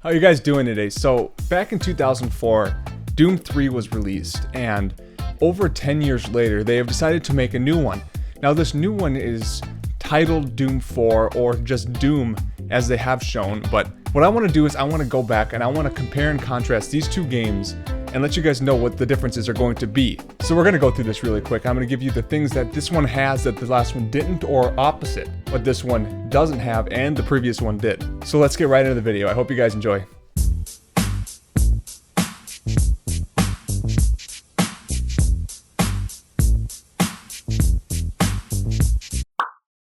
How are you guys doing today? So back in 2004, Doom 3 was released, and over 10 years later, they have decided to make a new one. Now this new one is titled Doom 4 or just Doom as they have shown, but what I want to do is I want to go back and I want to compare and contrast these two games and let you guys know what the differences are going to be. So we're going to go through this really quick. I'm going to give you the things that this one has that the last one didn't, or opposite, what this one doesn't have and the previous one did. So let's get right into the video. I hope you guys enjoy.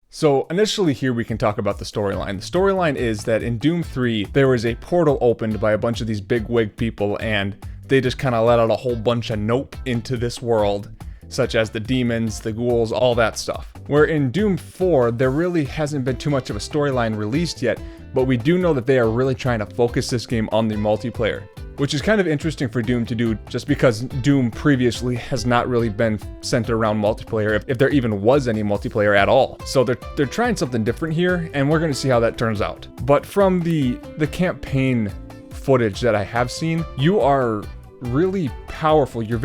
So initially here we can talk about the storyline. The storyline is that in Doom 3, there was a portal opened by a bunch of these big wig people, and they just kind of let out a whole bunch of nope into this world, such as the demons, the ghouls, all that stuff. Where in Doom 4, there really hasn't been too much of a storyline released yet, but we do know that they are really trying to focus this game on the multiplayer. Which is kind of interesting for Doom to do, just because Doom previously has not really been centered around multiplayer, if there even was any multiplayer at all. So they're trying something different here, and we're going to see how that turns out. But from the campaign footage that I have seen, you are really powerful. You're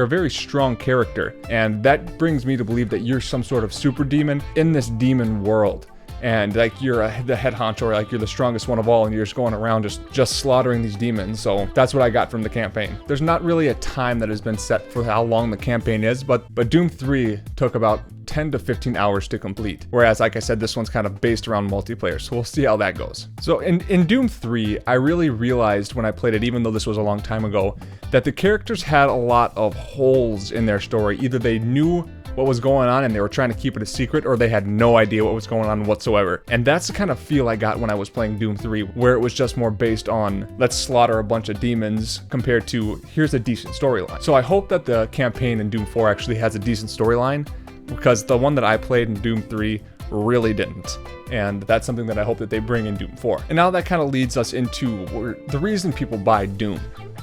a very strong character, and that brings me to believe that you're some sort of super demon in this demon world. And like you're the head honcho, or like you're the strongest one of all, and you're just going around just slaughtering these demons. So that's what I got from the campaign. There's not really a time that has been set for how long the campaign is, but Doom 3 took about 10 to 15 hours to complete. Whereas, like I said, this one's kind of based around multiplayer, so we'll see how that goes. So in Doom 3, I really realized when I played it, even though this was a long time ago, that the characters had a lot of holes in their story. Either they knew what was going on and they were trying to keep it a secret, or they had no idea what was going on whatsoever. And that's the kind of feel I got when I was playing Doom 3, where it was just more based on let's slaughter a bunch of demons compared to here's a decent storyline. So I hope that the campaign in Doom 4 actually has a decent storyline, because the one that I played in Doom 3 really didn't. And that's something that I hope that they bring in Doom 4. And now that kind of leads us into the reason people buy Doom.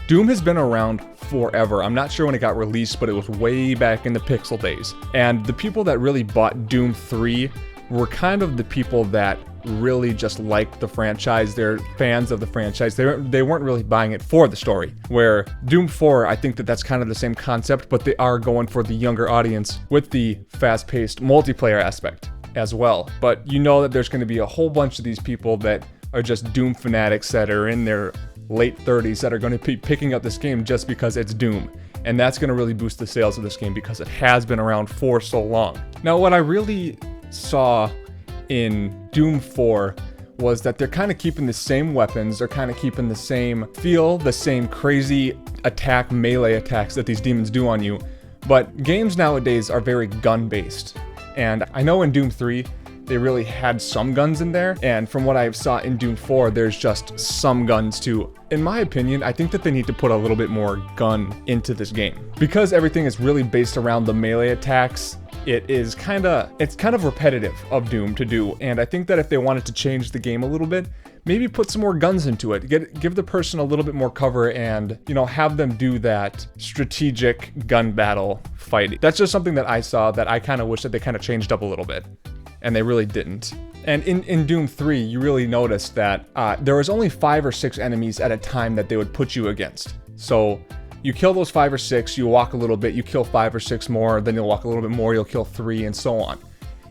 Doom has been around forever. I'm not sure when it got released, but it was way back in the Pixel days. And the people that really bought Doom 3 were kind of the people that really just liked the franchise. They're fans of the franchise. They weren't really buying it for the story. Where Doom 4, I think that's kind of the same concept, but they are going for the younger audience with the fast-paced multiplayer aspect as well. But you know that there's going to be a whole bunch of these people that are just Doom fanatics that are in their late 30s that are going to be picking up this game just because it's Doom. And that's going to really boost the sales of this game because it has been around for so long. Now, what I really saw in Doom 4 was that they're kind of keeping the same weapons, they're kind of keeping the same feel, the same crazy attack, melee attacks that these demons do on you. But games nowadays are very gun-based. And I know in Doom 3, they really had some guns in there, and from what I saw in Doom 4, there's just some guns too. In my opinion, I think that they need to put a little bit more gun into this game. Because everything is really based around the melee attacks, it's kind of repetitive of Doom to do, and I think that if they wanted to change the game a little bit, maybe put some more guns into it, give the person a little bit more cover, and have them do that strategic gun battle fighting. That's just something that I saw that I kind of wish that they kind of changed up a little bit. And they really didn't. And in Doom 3, you really noticed that there was only 5 or 6 enemies at a time that they would put you against. So you kill those 5 or 6, you walk a little bit, you kill 5 or 6 more, then you'll walk a little bit more, you'll kill 3, and so on.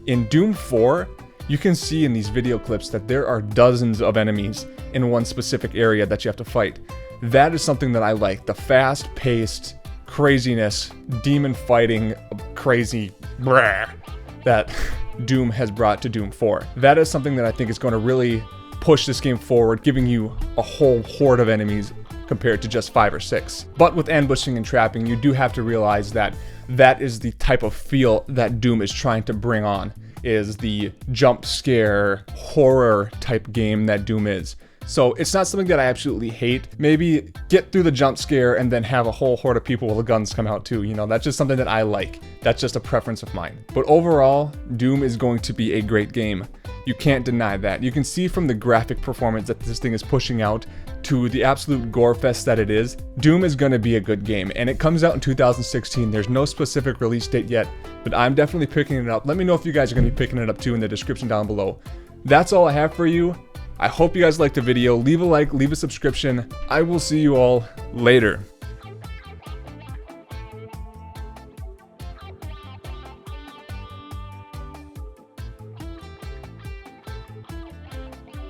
In Doom 4, you can see in these video clips that there are dozens of enemies in one specific area that you have to fight. That is something that I like. The fast-paced craziness, demon fighting, crazy brah, that Doom has brought to Doom 4. That is something that I think is going to really push this game forward, giving you a whole horde of enemies compared to just 5 or 6. But with ambushing and trapping, you do have to realize that that is the type of feel that Doom is trying to bring on, is the jump scare, horror type game that Doom is. So it's not something that I absolutely hate. Maybe get through the jump scare and then have a whole horde of people with guns come out too. That's just something that I like. That's just a preference of mine. But overall, Doom is going to be a great game. You can't deny that. You can see from the graphic performance that this thing is pushing out to the absolute gore fest that it is. Doom is going to be a good game, and it comes out in 2016. There's no specific release date yet, but I'm definitely picking it up. Let me know if you guys are going to be picking it up too in the description down below. That's all I have for you. I hope you guys liked the video. Leave a like, leave a subscription. I will see you all later.